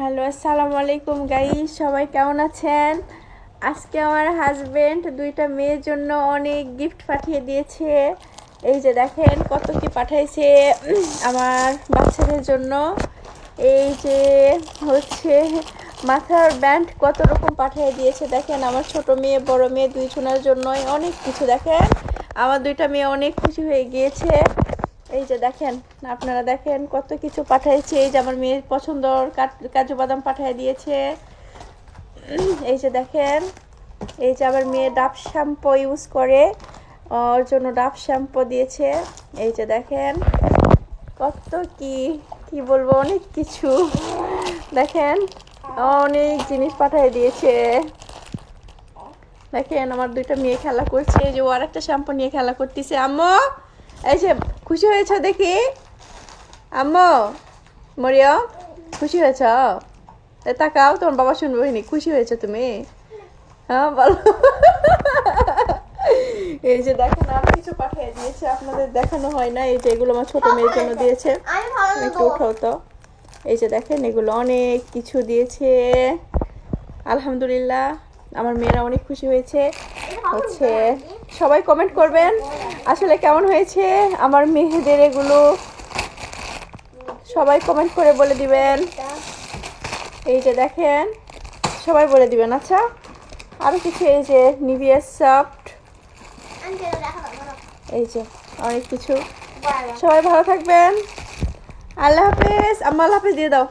Hello, আসসালামু আলাইকুম guys, সবাই কেমন আছেন? আজকে আমার হাজবেন্ড দুইটা মেয়ের জন্য অনেক গিফট পাঠিয়ে দিয়েছে। এই যে দেখেন কত কি পাঠাইছে আমার বাচ্চাদের জন্য। এই যে হচ্ছে মাথার ব্যান্ড কত রকম পাঠিয়ে দিয়েছে। দেখেন আমার ছোট মেয়ে বড় মেয়ে দুইজনের জন্যই অনেক কিছু। দেখেন আমার দুইটা মেয়ে অনেক খুশি হয়ে গিয়েছে। এই যে দেখেন, আপনারা দেখেন কত কিছু পাঠাইছে। এই যে আমার মেয়ের পছন্দর কাজু বাদাম পাঠিয়ে দিয়েছে। এই যে দেখেন, এই যে আমার মেয়ে ডাব শ্যাম্পু ইউজ করে, ওর জন্য ডাব শ্যাম্পু দিয়েছে। এই যে দেখেন কত কি কি বলবো, অনেক কিছু। দেখেন অনেক জিনিস পাঠিয়ে দিয়েছে। দেখেন আমার দুইটা মেয়ে খেলা করছে। এই যে ও আর একটা শ্যাম্পু নিয়ে খেলা করতেছে। আম্মু এই যে খুশি হয়েছ দেখি? আম্মু মরিয়ম খুশি হয়েছ? তাকাও, তোমার বাবা শুনবো। খুশি হয়েছে তুমি? হ্যাঁ বলো। এই যে দেখেন আর কিছু পাঠিয়ে দিয়েছে, আপনাদের দেখানো হয় না। এই যে এগুলো আমার ছোট মেয়ের জন্য দিয়েছে, একটু উঠাও তো। এই যে দেখেন এগুলো অনেক কিছু দিয়েছে। আলহামদুলিল্লাহ আমার মেয়েরা অনেক খুশি হয়েছে। হচ্ছে সবাই কমেন্ট করবেন আসলে কেমন হয়েছে আমার মেয়েদের এগুলো, সবাই কমেন্ট করে বলে দিবেন। এই যে দেখেন সবাই বলে দিবেন। আচ্ছা আরও কিছু, এই যে নিভিয়া সফট, এই যে অনেক কিছু। সবাই ভালো থাকবেন। আল্লাহ হাফেজ। আম্মা আল্লাহ হাফেজ দিয়ে দাও।